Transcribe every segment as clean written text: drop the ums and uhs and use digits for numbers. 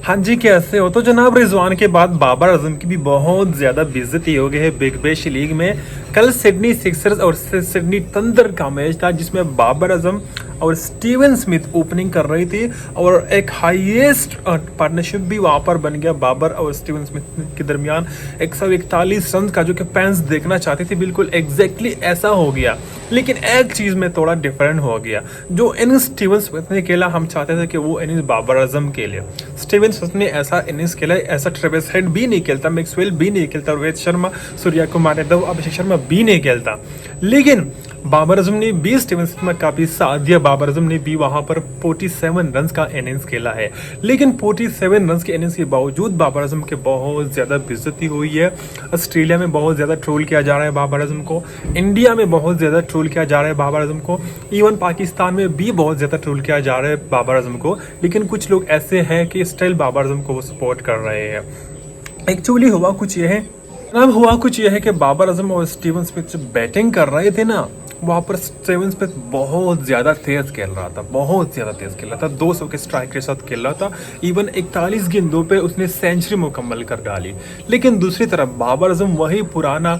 हाँ जी, कैसे हो? तो जनाब रिजवान के बाद बाबर आजम की भी बहुत ज़्यादा बेइज्जती हो गई है बिग बैश लीग में। कल सिडनी सिक्सर्स और सिडनी थंडर का मैच था जिसमें बाबर आजम और स्टीवन स्मिथ ओपनिंग कर रही थी और एक हाईएस्ट पार्टनरशिप भी वहाँ पर बन गया बाबर और स्टीवन स्मिथ के दरमियान 141 रन का, जो कि फैंस देखना चाहते थे। बिल्कुल एग्जैक्टली ऐसा हो गया, लेकिन एक चीज़ में थोड़ा डिफरेंट हो गया। जो इनिंग्स स्टीवन स्मिथ ने खेला, हम चाहते थे कि वो इनिंग्स बाबर आजम के लिए। स्टीवन स्मिथ ने ऐसा इनिंग्स खेला, ऐसा ट्रेविस हेड भी नहीं खेलता, मैक्सवेल भी नहीं खेलता, रोहित शर्मा, सूर्या कुमार यादव, अभिषेक शर्मा भी नहीं खेलता। लेकिन बाबर आजम ने भी स्टीवन स्मिथ में काफी साथ दिया। बाबर आजम ने भी वहां पर 47 रन का इनिंग्स खेला है, लेकिन 47 रन के इनिंग्स के बावजूद बाबर आजम के बहुत ज्यादा बेइज्जती हुई है। ऑस्ट्रेलिया में बहुत ज्यादा ट्रोल किया जा रहा है बाबर आजम को, इंडिया में बहुत ज्यादा ट्रोल किया जा रहा है बाबर आजम को, इवन पाकिस्तान में भी बहुत ज्यादा ट्रोल किया जा रहा है बाबर आजम को। लेकिन कुछ लोग ऐसे हैं कि स्टिल बाबर आजम को वो सपोर्ट कर रहे हैं। एक्चुअली हुआ कुछ ये है, अब हुआ कुछ यह है कि बाबर आजम और स्टीवन स्मिथ जब बैटिंग कर रहे थे ना, वहाँ पर स्टीवन स्मिथ बहुत ज़्यादा तेज खेल रहा था, बहुत ज़्यादा तेज खेल रहा था, 200 के स्ट्राइक के साथ खेल रहा था। इवन 41 गेंदों पे उसने सेंचुरी मुकम्मल कर डाली। लेकिन दूसरी तरफ बाबर आजम वही पुराना,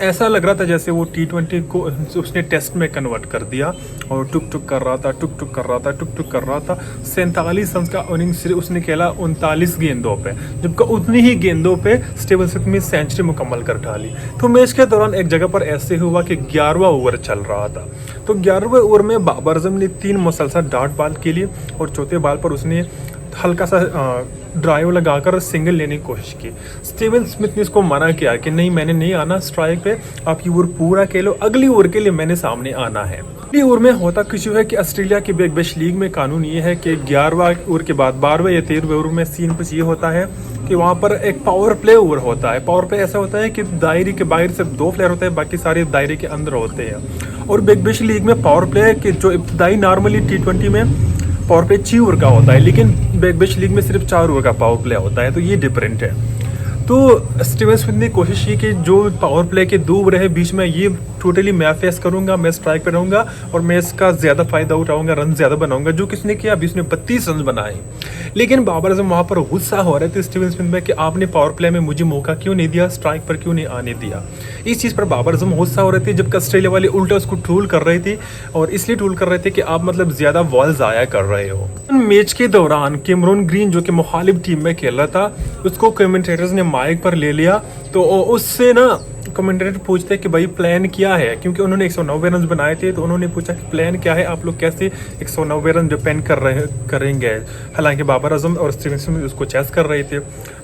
ऐसा लग रहा था जैसे वो T20 को उसने टेस्ट में कन्वर्ट कर दिया और टुक टुक कर रहा था, टुक टुक कर रहा था, टुक टुक कर रहा था। 47 रन का इनिंग्स उसने खेला 39 गेंदों पे, जबकि उतनी ही गेंदों पे स्टीवन स्मिथ ने सेंचुरी मुकम्मल कर डाली। तो मैच के दौरान एक जगह पर ऐसे हुआ कि 11वां ओवर चल रहा था, तो 11वें ओवर में बाबर आजम ने 3 मुसलसल डॉट बॉल के लिए और चौथे बॉल पर उसने हल्का सा ड्राइव लगाकर सिंगल लेने की कोशिश की। स्टीवन स्मिथ ने इसको मना किया कि नहीं, मैंने नहीं आना स्ट्राइक पे, आप ये ओवर पूरा खेलो, अगली ओवर के लिए मैंने सामने आना है। अगली ओवर में होता कुछ है कि ऑस्ट्रेलिया की बिग बैश लीग में कानून ये है कि 11वां ओवर के बाद 12वें या 13वें ओवर में सीन कुछ ये होता है कि वहाँ पर एक पावर प्ले ओवर होता है। पावर प्ले ऐसा होता है कि दायरे के बाहर सिर्फ 2 प्लेयर होते हैं, बाकी सारे दायरे के अंदर होते हैं। और बिग बैश लीग में पावर प्ले के जो इब्तदाई नॉर्मली T20 में पावर प्ले 6 ओवर का होता है, लेकिन बिग बैश लीग में सिर्फ 4 ओवर का पावर प्ले होता है, तो ये डिफरेंट है। तो स्टीवन स्मिथ ने कोशिश की कि जो पावर प्ले के 2 ओवर है बीच में, ये टोटली मैं फेस करूंगा, मैं स्ट्राइक पे रहूंगा और मैं इसका ज्यादा फायदा उठाऊंगा, रन ज्यादा बनाऊंगा, जो किसने किया, अभी उसने 32 रन बनाए। लेकिन बाबर आजम वहां पर गुस्सा हो रहे थे स्टीवन स्मिथ में कि आपने पावर प्ले में मुझे मौका क्यों नहीं दिया, स्ट्राइक पर क्यों नहीं आने दिया। इस चीज पर बाबर आजम गुस्सा हो रहे थे, जबकि ऑस्ट्रेलिया वाले उल्टा उसको ट्रोल कर रहे थे, और इसलिए ट्रोल कर रहे थे कि आप मतलब ज्यादा बॉल जाया कर रहे हो। मैच के दौरान कैमरून ग्रीन, जो कि मुखालिफ टीम में खेल रहा था, उसको कमेंटेटर्स ने माइक पर ले लिया, तो उससे ना कमेंटेटर पूछते कि भाई प्लान क्या है, क्योंकि उन्होंने 190 रन बनाए थे, तो उन्होंने पूछा कि प्लान क्या है, आप लोग कैसे 190 रन डिपेंड करेंगे। हालांकि बाबर आजम और स्टीवन स्मिथ उसको चेस कर रहे थे।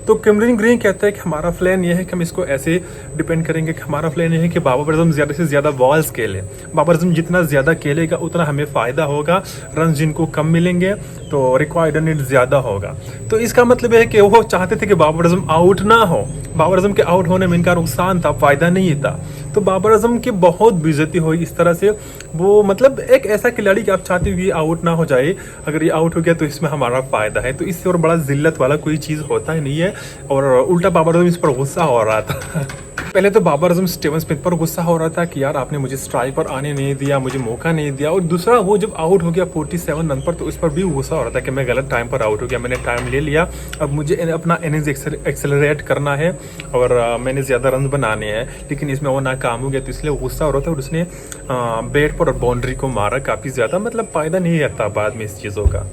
तो कैमरून ग्रीन कहता है कि हमारा प्लान ये है कि हम इसको ऐसे डिपेंड करेंगे कि हमारा प्लान ये है कि बाबर आजम ज़्यादा से ज़्यादा बॉल्स खेले, बाबर आजम जितना ज़्यादा खेलेगा उतना हमें फ़ायदा होगा, रन जिनको कम मिलेंगे तो रिक्वायर्ड रन ज़्यादा होगा। तो इसका मतलब है कि वो चाहते थे कि बाबर आजम आउट ना हो, बाबर आजम के आउट होने में इनका नुकसान था, फायदा नहीं था। तो बाबर आजम की बहुत बेइज्जती हुई इस तरह से। वो मतलब एक ऐसा खिलाड़ी कि आप चाहते हो ये आउट ना हो जाए, अगर ये आउट हो गया तो इसमें हमारा फायदा है, तो इससे और बड़ा जिल्लत वाला कोई चीज़ होता ही नहीं है। और उल्टा बाबर आजम इस पर गुस्सा हो रहा था। पहले तो बाबर आजम स्टीवन स्मिथ पर गुस्सा हो रहा था कि यार आपने मुझे स्ट्राइक पर आने नहीं दिया, मुझे मौका नहीं दिया। और दूसरा, वो जब आउट हो गया 47 रन पर, तो इस पर भी गुस्सा हो रहा था कि मैं गलत टाइम पर आउट हो गया, मैंने टाइम ले लिया, अब मुझे अपना इनिंग्स एक्सेलरेट करना है और मैंने ज़्यादा रन बनाने हैं, लेकिन इसमें वो नाकाम हो गया, तो इसलिए गुस्सा हो रहा था। और उसने बैट पर बाउंड्री को मारा काफ़ी ज़्यादा, मतलब फ़ायदा नहीं रहता बाद में इस चीज़ों का।